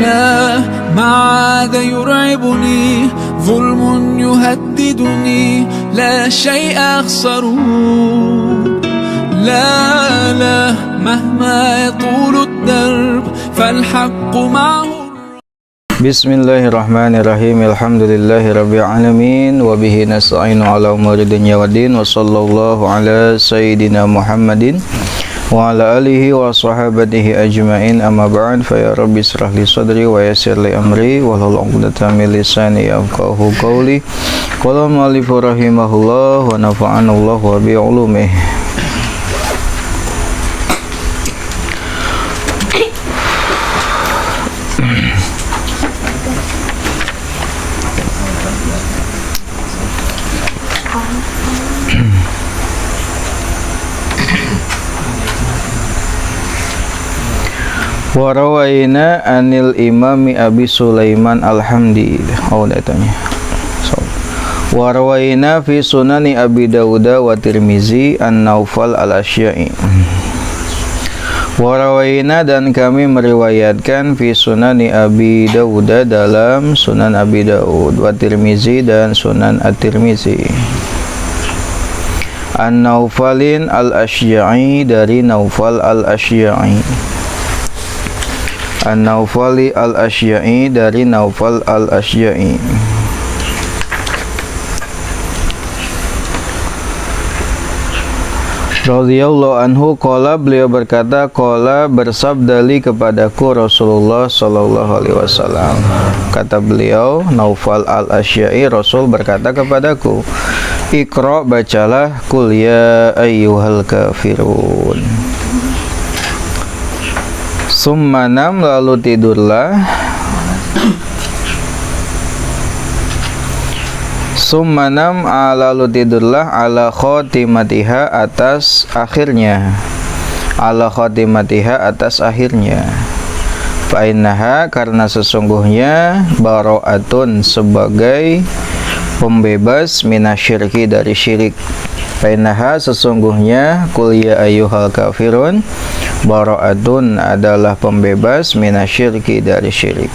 لا ما عاد يرعبني ظلم يهددني لا شيء أخسره لا مهما يطول الدرب فالحق معه. Bismillahirrahmanirrahim. Alhamdulillahirabbil alamin wa bihi nasta'inu ala umuri dunya waddin wa sallallahu ala sayyidina Muhammadin wa ala alihi wa sahabatihi ajmain. Amma ba'd, fa ya rabbi israh li sadri wa yassir li amri wahlul 'uqdatam min lisani yafqahu qawli. Qala mu'allif rahimahullah wa nafa'ana Allah wa bi 'ulumihi. Warawaina anil imami Abi Sulaiman al-Hamdi. Warawaina fi sunani Abi Dawuda wa Tirmizi an-Naufal al-Asya'i. Warawaina, dan kami meriwayatkan fi sunani Abi Dawuda dalam sunan Abi Dawud, wa Tirmizi dan sunan at-Tirmizi, an-Naufalin al-Asya'i, dari Naufal al-Asya'i, An-Naufali al-Asya'i, dari Naufal al-Asya'i. Radhiyallahu anhu, qala, beliau berkata, qala, bersabdali kepadaku Rasulullah sallallahu alaihi wasallam. Kata beliau, Naufal al-Asya'i, Rasul berkata kepadaku, Iqra, bacalah, Qul ya ayyuhal kafirun. Summanam, lalu tidurlah. Summanam, lalu tidurlah, ala khotimatiha, atas akhirnya. Ala khotimatiha, atas akhirnya. Fa'innaha, karena sesungguhnya, baro'atun, sebagai pembebas, minasyirki, dari syirik. Fa'innaha, sesungguhnya, Qul ya ayyuhal kafirun, baro'atun, adalah pembebas, minasyirki, dari syirik.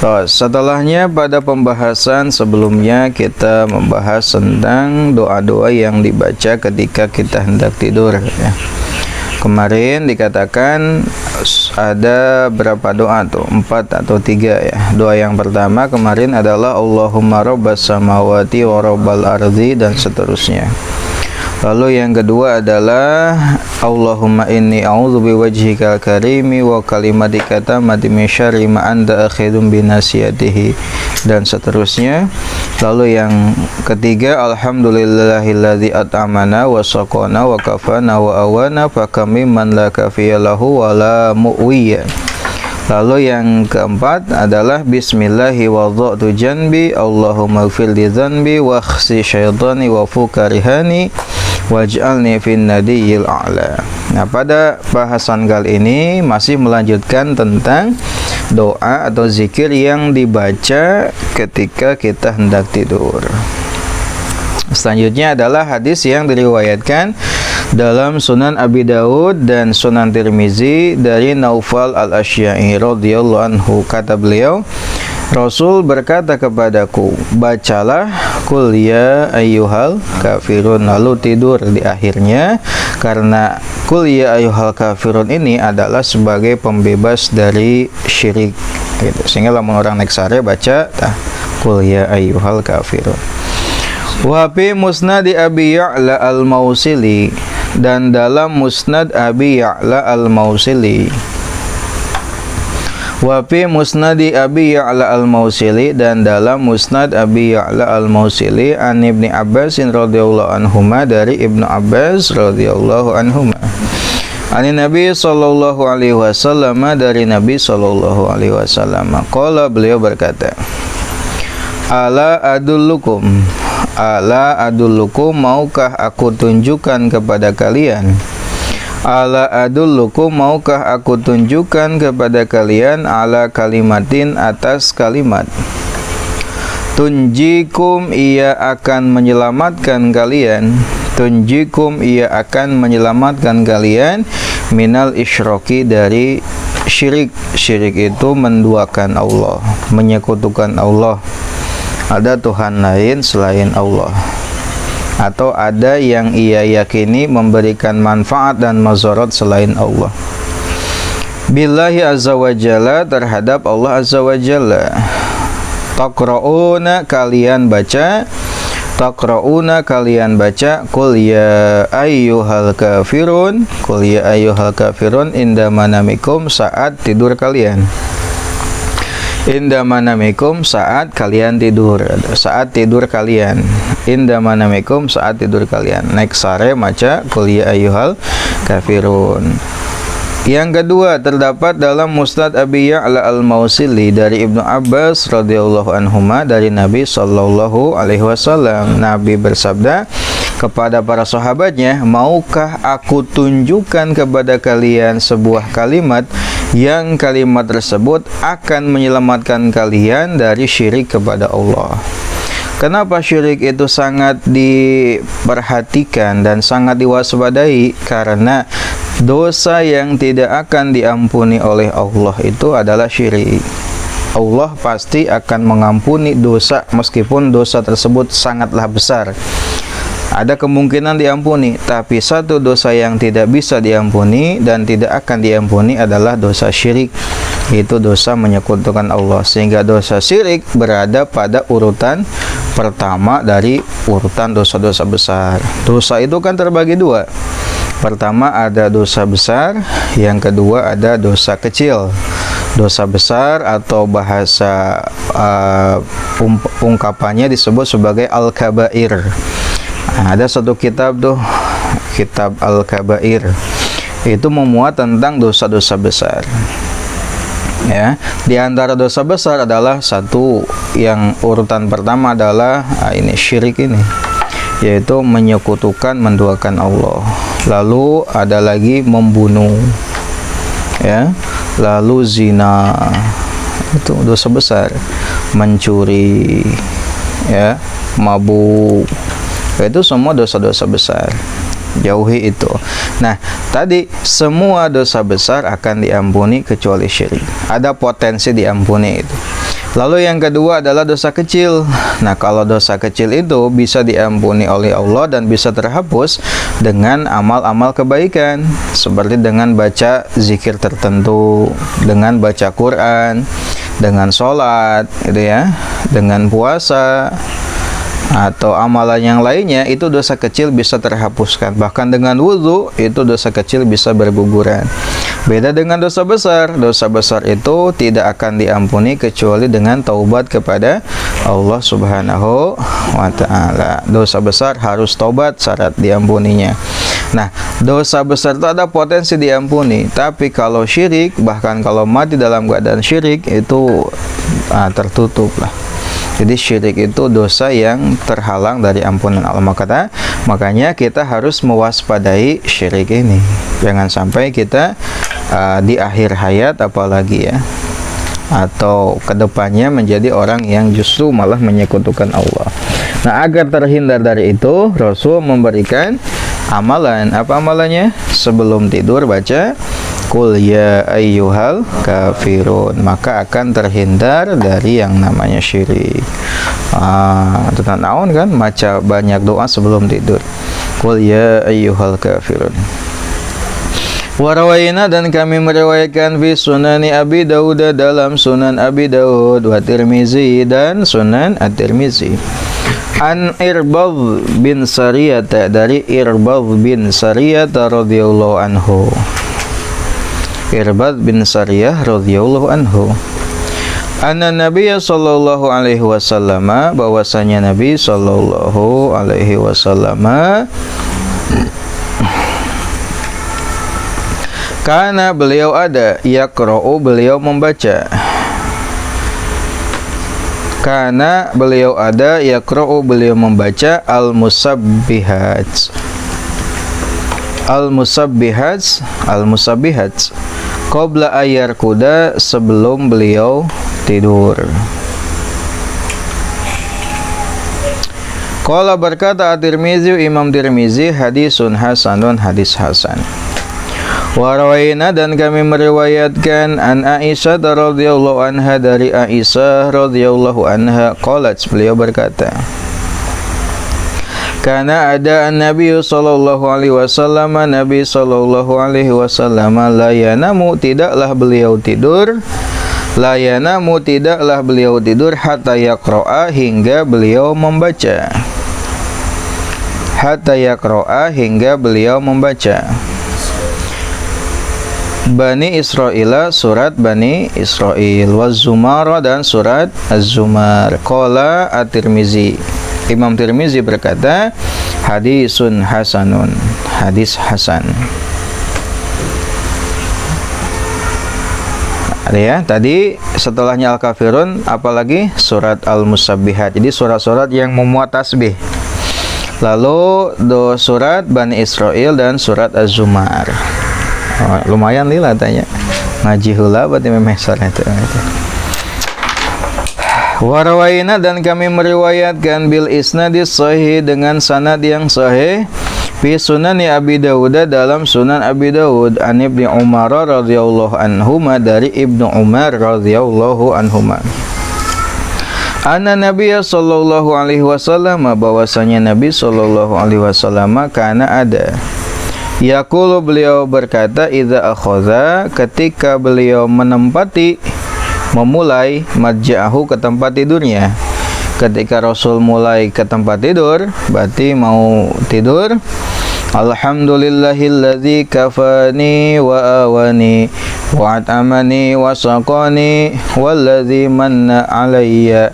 Setelahnya, pada pembahasan sebelumnya kita membahas tentang doa-doa yang dibaca ketika kita hendak tidur, ya. Kemarin dikatakan ada berapa doa tuh? 4 atau 3, ya. Doa yang pertama kemarin adalah Allahumma rabbas samawati wa rabbal ardi, dan seterusnya. Lalu yang kedua adalah Allahumma inni a'udzu biwajhikal karimi wa kalimatika tammati min syarri ma anta akhidun binasiyatihi, dan seterusnya. Lalu yang ketiga, alhamdulillahilladzi at'amana wa saqana wa kafana wa awana fakam man la kafiya lahu wa la mu'wiya. Lalu yang keempat adalah bismillahi wadha'tu janbi Allahumma ighfir li dzanbi wa khsi syaitani wa fukarihani waj'alni fin nadiyil a'la. Nah, pada bahasan kali ini masih melanjutkan tentang doa atau zikir yang dibaca ketika kita hendak tidur. Selanjutnya adalah hadis yang diriwayatkan dalam Sunan Abi Dawud dan Sunan Tirmizi dari Naufal al-Asya'i radhiyallahu anhu. Kata beliau, Rasul berkata kepadaku, bacalah Qul ya ayyuhal kafirun, lalu tidur di akhirnya, karena Qul ya ayyuhal kafirun ini adalah sebagai pembebas dari syirik, gitu. Sehingga lamun orang naik sare baca Qul ya ayyuhal kafirun. Wa fi musnad Abi Ya'la al-Mausili, dan dalam musnad Abi Ya'la al-Mausili. Wa fi musnadi Abi Ya'la al-Mausili, dan dalam musnad Abi Ya'la al-Mausili, an Ibni Abbas radhiyallahu anhuma, dari Ibnu Abbas radhiyallahu anhuma, ani Nabi sallallahu alaihi wasallam, dari Nabi sallallahu alaihi wasallam, qala, beliau berkata, ala adullukum, ala adullukum, maukah aku tunjukkan kepada kalian, ala adullukum, maukah aku tunjukkan kepada kalian, ala kalimatin, atas kalimat, tunjikum, ia akan menyelamatkan kalian, tunjikum, ia akan menyelamatkan kalian, minal isyraki, dari syirik. Syirik itu menduakan Allah, menyekutukan Allah, ada Tuhan lain selain Allah, atau ada yang ia yakini memberikan manfaat dan mazharat selain Allah. Billahi azza wa jalla, terhadap Allah azza wa jalla. Taqra'una, kalian baca, taqra'una, kalian baca, qul ya ayyuhal kafirun, qul ya ayyuhal kafirun, inda manamikum, saat tidur kalian. Inda manamikum, saat kalian tidur, saat tidur kalian. Inda manamikum, saat tidur kalian. Next sare maca qul ya ayyuhal kafirun. Yang kedua terdapat dalam Musnad Abi Ya'la Al-Mausili dari Ibnu Abbas radhiyallahu anhuma dari Nabi sallallahu alaihi wasallam. Nabi bersabda kepada para sahabatnya, maukah aku tunjukkan kepada kalian sebuah kalimat yang kalimat tersebut akan menyelamatkan kalian dari syirik kepada Allah. Kenapa syirik itu sangat diperhatikan dan sangat diwaspadai? Karena dosa yang tidak akan diampuni oleh Allah itu adalah syirik. Allah pasti akan mengampuni dosa meskipun dosa tersebut sangatlah besar. Ada kemungkinan diampuni, tapi satu dosa yang tidak bisa diampuni dan tidak akan diampuni adalah dosa syirik. Itu dosa menyekutukan Allah, sehingga dosa syirik berada pada urutan pertama dari urutan dosa-dosa besar. Dosa itu kan terbagi dua. Pertama ada dosa besar, yang kedua ada dosa kecil. Dosa besar atau bahasa ungkapannya disebut sebagai al-kabair. Nah, ada satu kitab tuh, kitab Al-Kabair. Itu memuat tentang dosa-dosa besar. Ya, di antara dosa besar adalah satu yang urutan pertama adalah ini syirik ini, yaitu menyekutukan, menduakan Allah. Lalu ada lagi membunuh, ya. Lalu zina, itu dosa besar. Mencuri, ya, mabuk. Itu semua dosa-dosa besar. Jauhi itu. Nah, tadi semua dosa besar akan diampuni kecuali syirik. Ada potensi diampuni itu. Lalu yang kedua adalah dosa kecil. Nah, kalau dosa kecil itu bisa diampuni oleh Allah dan bisa terhapus dengan amal-amal kebaikan, seperti dengan baca zikir tertentu, dengan baca Quran, dengan sholat, gitu ya, dengan puasa, atau amalan yang lainnya. Itu dosa kecil bisa terhapuskan. Bahkan dengan wudhu itu dosa kecil bisa berguguran. Beda dengan dosa besar. Dosa besar itu tidak akan diampuni kecuali dengan taubat kepada Allah subhanahu wa ta'ala. Dosa besar harus taubat syarat diampuninya. Nah, dosa besar itu ada potensi diampuni. Tapi kalau syirik, bahkan kalau mati dalam keadaan syirik, itu tertutup lah. Jadi syirik itu dosa yang terhalang dari ampunan Allah. Makanya kita harus mewaspadai syirik ini. Jangan sampai kita di akhir hayat apalagi ya, atau kedepannya menjadi orang yang justru malah menyekutukan Allah. Nah, agar terhindar dari itu, Rasul memberikan amalan. Apa amalannya? Sebelum tidur baca qul ya ayyuhal kafirun, maka akan terhindar dari yang namanya syirik. Tentang naon kan, baca banyak doa sebelum tidur. Qul ya ayyuhal kafirun. Warawayna, dan kami meriwayatkan fi sunani Abi Dawud, dalam sunan Abi Dawud, wa Tirmizi, dan sunan At-Tirmizi. An Irbad bin Sariyah, dari Irbad bin Sariyah radhiyallahu anhu. Irbad bin Sariyah radhiyallahu anhu, anna Nabiya sallallahu alaihi wasallam, bahwasanya Nabi sallallahu alaihi wasallam karena beliau ada yaqra'u, beliau membaca. Karena beliau ada yaqra'u, beliau membaca al-musabbihat. Al-musabbihat, al-musabbihat qabla ayar kuda, sebelum beliau tidur. Qala berkata At-Tirmizi, Imam Tirmizi, hadisun hasanun, hadis hasan. Wa rawaina, dan kami meriwayatkan an Aisyah radhiyallahu anha, dari Aisyah radhiyallahu anha, qalat, beliau berkata, karena ada Nabi sallallahu alaihi wasallam, Nabi sallallahu alaihi wasallam, la yanamu, tidaklah beliau tidur, la yanamu, tidaklah beliau tidur, hatta yaqra'a, hingga beliau membaca, hatta yaqra'a, hingga beliau membaca Bani Israil, surat Bani Israil, wa Zumar, dan surat Az-Zumar. Qala At-Tirmizi, Imam Tirmizi berkata, hadisun hasanun, hadis hasan. Ada ya, tadi setelahnya Al-Kafirun apalagi surat Al-Musabbihat. Jadi surat-surat yang memuat tasbih. Lalu surat Bani Israil dan surat Az-Zumar. Lumayan lila tanya. Ngaji heula berarti memeh sareng itu. Warawaina, dan kami meriwayatkan bil isnadis sahih, dengan sanad yang sahih, fi sunani Abi Dawud, dalam sunan Abi Dawud, an Ibnu Umar radhiyallahu anhuma, dari Ibnu Umar radhiyallahu anhuma, anna Nabiya sallallahu alaihi wasallam, bahwasanya Nabi sallallahu alaihi wasallam, kana ada, yaqulu, beliau berkata, idza akhadha, ketika beliau menempati, memulai, madja'ahu, ke tempat tidurnya. Ketika Rasul mulai ke tempat tidur, berarti mau tidur, alhamdulillahilladzi kafani wa awani wa at'amani wa saqani walladzi manna alayya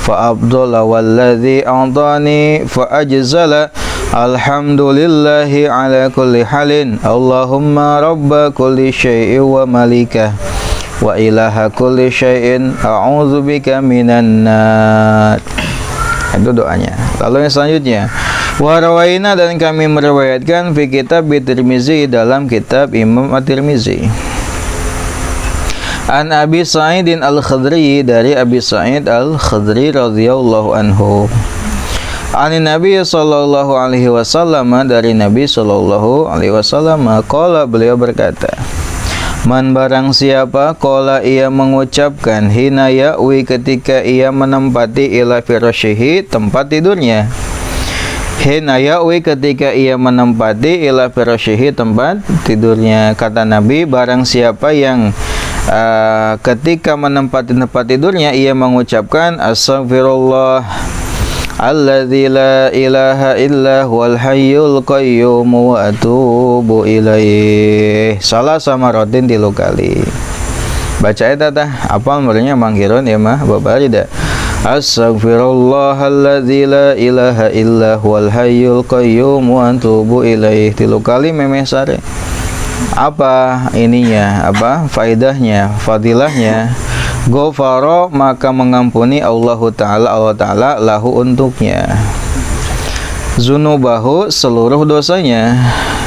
fa abdala walladzi a'tani fa ajzala, alhamdulillahi ala kulli halin, Allahumma rabba kulli syai'in wa malikah wa ilaha kulli syai'in, a'udzubika minan nar. Itu doanya. Lalu yang selanjutnya, wa rawaina, dan kami meriwayatkan fi kitab Tirmizi, dalam kitab Imam At-Tirmizi, an Abi Sa'idin Al-Khudri, dari Abi Sa'id Al-Khudri radhiyallahu anhu, an Nabi sallallahu alaihi wasallam, dari Nabi sallallahu alaihi wasallam, qala, beliau berkata, man, barang siapa, qala, ia mengucapkan, hina ya'wi, ketika ia menempati, ila firasyihi, tempat tidurnya, hina ya'wi, ketika ia menempati, ila firasyihi, tempat tidurnya. Kata Nabi, barang siapa yang ketika menempati tempat tidurnya, ia mengucapkan, astaghfirullah alladzi la ilaha illa huwal hayyul qayyum wa atubu ilaih, salah sama rotin 3 kali. Baca eta tah, apal meureunnya manghireun ya mah babarida. Astaghfirullahalladzi la ilaha illa huwal hayyul qayyum wa atubu ilaih 3 kali memeh sare. Apa ininya? Apa faedahnya? Fadilahnya? Ghafara, maka mengampuni Allah Ta'ala lahu, untuknya, zunubahu, seluruh dosanya.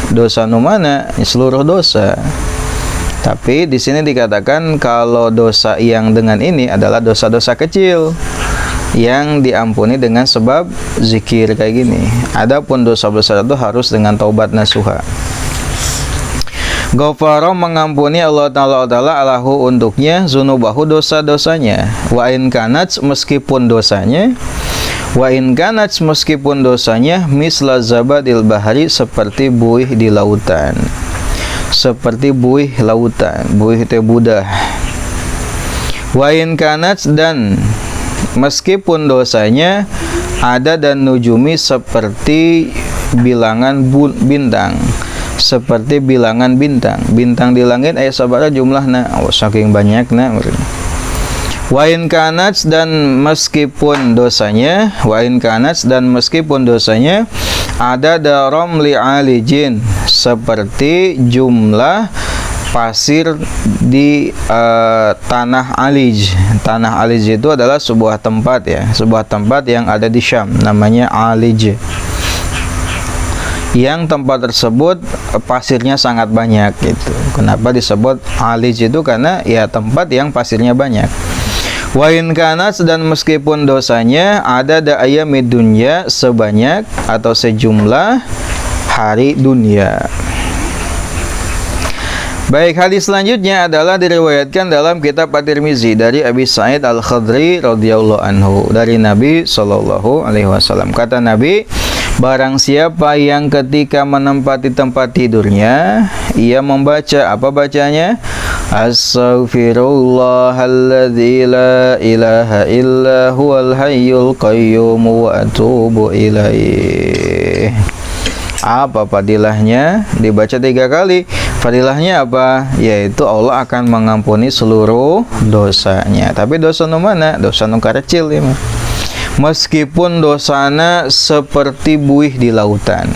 Dosa nu mana? Seluruh dosa. Tapi di sini dikatakan kalau dosa yang dengan ini adalah dosa-dosa kecil yang diampuni dengan sebab zikir kayak gini. Adapun dosa besar itu harus dengan taubat nasuha. Ghafara, mengampuni Allah Ta'ala alahu, untuknya, zunubahu, dosa-dosanya, wa in kanat, meskipun dosanya, wa in kanat, meskipun dosanya, misla zabadil bahari, seperti buih di lautan, seperti buih lautan, buih itu budah. Wa in kanat, dan meskipun dosanya, ada dan nujumi, seperti bilangan bintang, seperti bilangan bintang. Bintang di langit aya sabaraha jumlahna? Saking banyakna. Wa in kanat, dan meskipun dosanya, wa in kanat, dan meskipun dosanya, ada daram li alijin, seperti jumlah pasir di tanah Alij. Tanah Alij itu adalah sebuah tempat ya, sebuah tempat yang ada di Syam, namanya Alij. Yang tempat tersebut pasirnya sangat banyak gitu. Kenapa disebut Alij itu? Karena ya tempat yang pasirnya banyak. Wa in kanat, dan meskipun dosanya ada ayamid dunya, sebanyak atau sejumlah hari dunia. Baik, hadis selanjutnya adalah diriwayatkan dalam kitab At-Tirmizi dari Abi Sa'id Al-Khudri radhiyallahu anhu dari Nabi sallallahu alaihi wasallam. Kata Nabi, barang siapa yang ketika menempati tempat tidurnya ia membaca, apa bacanya? Astaghfirullahalladzi la ilaha illa huwal hayyul qayyum wa atubu ilaih. Apa fadilahnya? Dibaca 3 kali. Fadilahnya apa? Yaitu Allah akan mengampuni seluruh dosanya. Tapi dosa nu mana? Dosa nu karecil ya. Meskipun dosana seperti buih di lautan.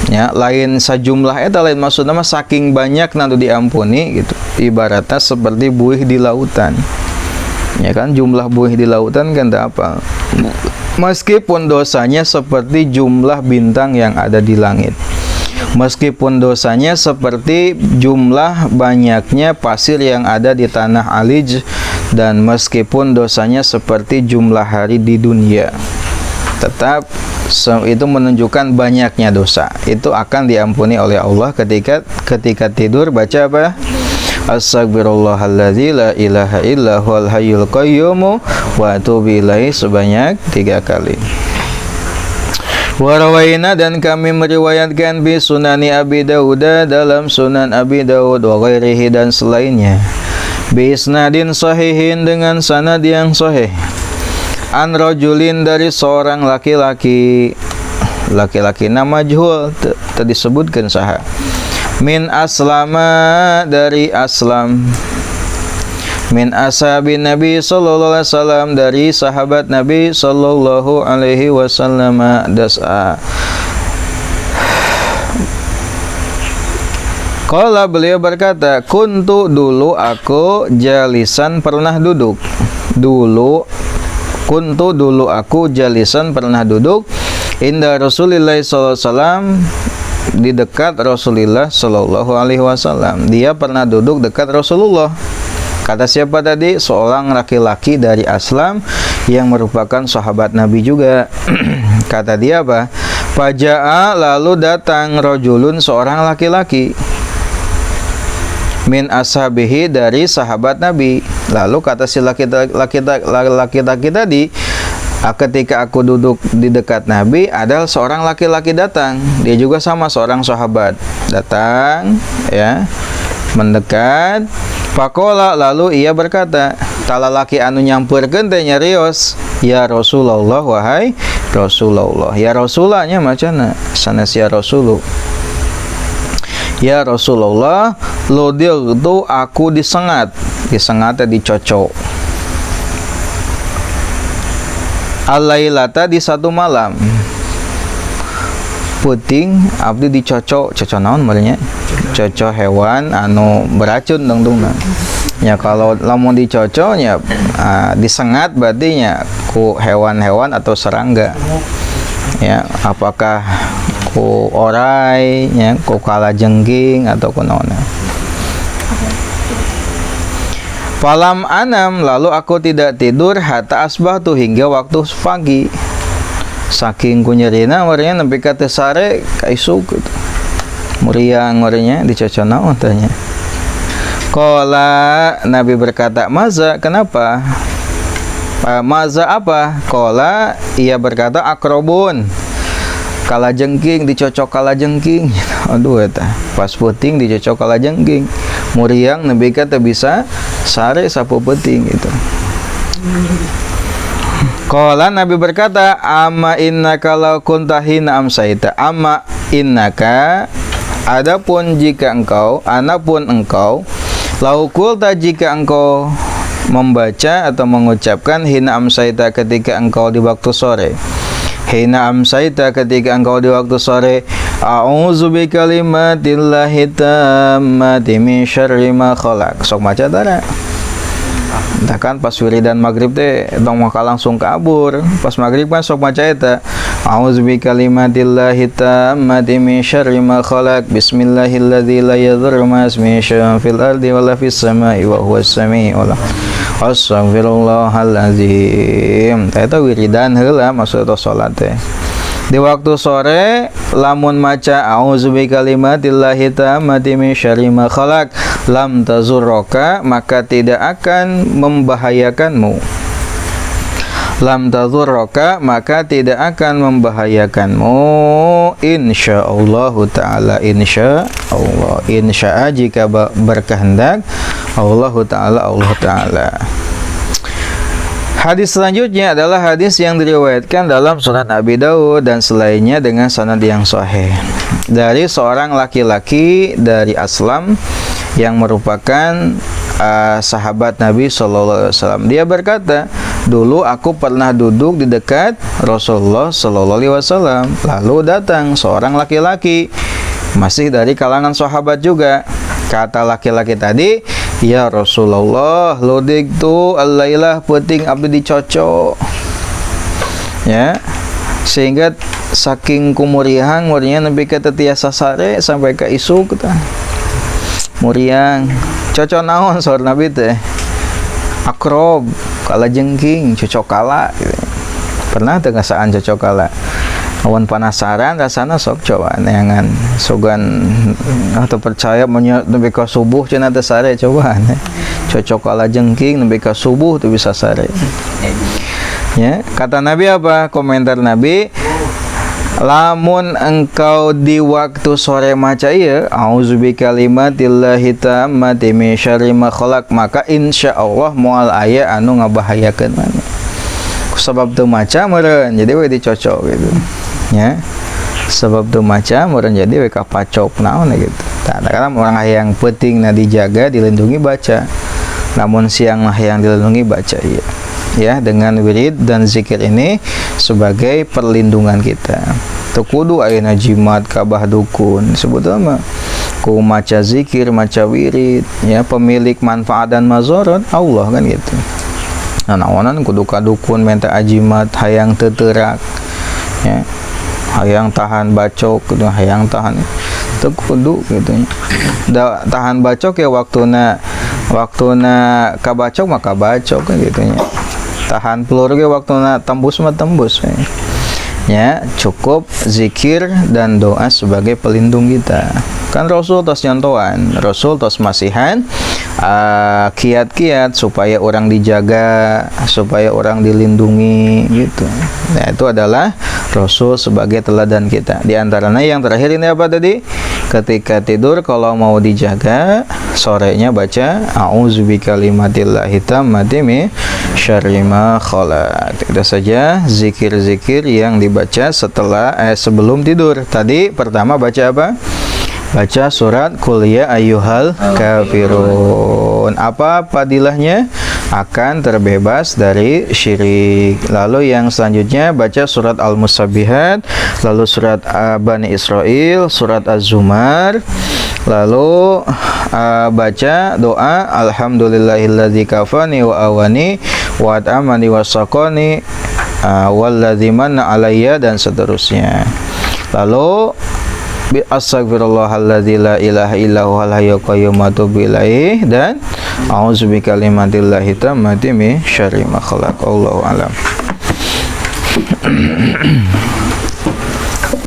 Ya, lain sajumlah eta lain maksudna mah saking banyak nanti diampuni gitu. Ibaratnya seperti buih di lautan. Ya kan, jumlah buih di lautan kan tak apa. Meskipun dosanya seperti jumlah bintang yang ada di langit. Meskipun dosanya seperti jumlah banyaknya pasir yang ada di tanah Alij, dan meskipun dosanya seperti jumlah hari di dunia, tetap itu menunjukkan banyaknya dosa. Itu akan diampuni oleh Allah ketika tidur baca apa? Astaghfirullahalladzi la ilaha illa huwal hayyul qayyum wa atubu ilaihi sebanyak 3 kali. Warawaina, dan kami meriwayatkan bi sunani Abi Dawud, dalam sunan Abi Dawud, wa ghairihi, dan selainnya, bi isnadin sahihin, dengan sanad yang sahih, an rajulin, dari seorang laki-laki nama majhul, tadi disebutkan saha, min aslama, dari Aslam, min ashabin Nabi sallallahu alaihi wasallam, dari sahabat Nabi sallallahu alaihi wasallam, das'a. Qala, beliau berkata, kuntu, dulu aku, jalisan, pernah duduk. Kuntu, dulu aku, jalisan, pernah duduk, inda Rasulillah sallallahu alaihi wasallam, di dekat Rasulullah sallallahu alaihi wasallam. Dia pernah duduk dekat Rasulullah. Kata siapa tadi? Seorang laki-laki dari Aslam yang merupakan sahabat Nabi juga. Kata dia apa? Faja'a, lalu datang rajulun, seorang laki-laki, min ashabihi, dari sahabat Nabi. Lalu kata si laki-laki tadi, ketika aku duduk di dekat Nabi, ada seorang laki-laki datang. Dia juga sama seorang sahabat. Datang, ya, mendekat. Faqala, lalu ia berkata, talalaki anu nyampurkeun teh nyarios, ya Rasulullah, wahai Rasulullah. Ya Rasulahnya macana sanes ya Rasulullah. Ya Rasulullah, lodil itu aku disengat dicocok. Alailata, di satu malam. Puting abdi dicocok naon malahnya? Cocok hewan anu beracun dong. Ya kalau lamun dicocoknya disengat berarti nya ku hewan-hewan atau serangga. Ya, apakah ku orai, ya, ku kalajengking atau ku naon. Falam anam, lalu aku tidak tidur hatta asbahtu, hingga waktu pagi. Saking kunyerina warnya nepi ka teu sare ka isuk gitu. Muriang warnya dicocok naon tanya. Qala, Nabi berkata, maza, kenapa? Maza apa? Qala, ia berkata, akrobun, kalajengking, dicocok kalajengking. Aduh eta, pas puting dicocok kalajengking. Muriang nepi ka teu bisa sare sapu peuting gitu. Qala, Nabi berkata, amma innaka law kunta hina amsaita. Amma innaka, adapun jika engkau, anapun engkau, lau kulta, jika engkau membaca atau mengucapkan, hina amsaita, ketika engkau di waktu sore. Hina amsaita, ketika engkau di waktu sore, a'udzu bikalimatillahi tammati min syarri ma khalaq. Sok maca tara. Entah kan pas wiridan maghrib teh tong maka langsung kabur. Pas maghrib kan sok maca eta, a'udzu bikalimatillahi tammati min syarri ma khalaq, bismillahilladzi la yadhurru ma ismihi syai'un fil ardi wala fis samai wa huwas samiul Astaghfirullahalazim. Eta wiridan heula maksudna salat teh. Di waktu sore lamun maca a'udzubi kalimatillahi tammati min syarri ma khalaq lam tazurraka, maka tidak akan membahayakanmu. Lam tazurraka, maka tidak akan membahayakanmu, insyaallah taala. Insyaallah, insya'a jika berkehendak Allah taala. Hadis selanjutnya adalah hadis yang diriwayatkan dalam Sunan Abi Daud dan selainnya dengan sanad yang sahih dari seorang laki-laki dari Aslam yang merupakan sahabat Nabi SAW. Dia berkata, dulu aku pernah duduk di dekat Rasulullah SAW. Lalu datang seorang laki-laki, masih dari kalangan sahabat juga. Kata laki-laki tadi, ya Rasulullah, lodik tu allailah penting abdi dicocok. Ya, sehingga saking kumuriang muriang nepi ka tiasa sare sampai ke isu kita. Muriang cocok naon saur Nabi teh? Akrob, kala jengking, cocok kala gitu. Pernah teu ngasaan cocok kala? Awan penasaran rasana sok coba neangan sogan atau percaya menyat nepi ka subuh cenah teh sare coba cocok kala jengking nepi ka subuh teu bisa sare. Ya, kata Nabi apa? Komentar Nabi, lamun engkau di waktu sore maca ieu auzubi kalimatillahi tammati min syarri ma khalaq, maka insyaallah moal aya anu ngabahayakeun maneh. Sebab teu maca meureun jadi we dicocok gitu. Ya, sebab tu maca meureun jadi we kapacok naon gitu. Tah karena orang yang penting na dijaga dilindungi baca. Namun siang yang dilindungi baca iya. Ya, dengan wirid dan zikir ini sebagai perlindungan kita. Teu kudu ayeuna jimat kabah dukun sebetulnya ku maca zikir, maca wirid, ya pemilik manfaat dan mazharat Allah kan gitu. Nah, naonan kudu ka dukun minta ajimat hayang teu teurak. Ya. Hayang tahan bacok gitu, hayang tahan teu kudu gitu nya. Tahan bacok ya waktuna kabacok maka bacok kan gitu nya. Tahan peluru ge waktuna tembus mah tembus ya. Cukup zikir dan doa sebagai pelindung kita. Kan Rasul tos nyontoan, Rasul tos masihan kiat-kiat supaya orang dijaga, supaya orang dilindungi gitu. Nah, itu adalah Rasul sebagai teladan kita. Di antaranya yang terakhir ini apa tadi? Ketika tidur kalau mau dijaga, sorenya baca a'udzubi kalimatillahi tammati min syarri ma khalaq. Itu saja zikir-zikir yang dibaca setelah sebelum tidur. Tadi pertama baca apa? Baca surat Qul ya ayyuhal kafirun. Apa fadilahnya? Akan terbebas dari syirik. Lalu yang selanjutnya baca surat Al-Musabbihat, lalu surat Bani Israil, surat Az-Zumar, lalu baca doa alhamdulillahilladzi kafani wa awani wa at'amani wa saqani walladzi manna alayya dan seterusnya. Lalu astaghfirullahalladzi la ilaha illa huwal hayyul qayyum wa atubu ilaih dan a'udzu bikalimatillahi tammati min syarri ma khalaq. Allahu a'lam.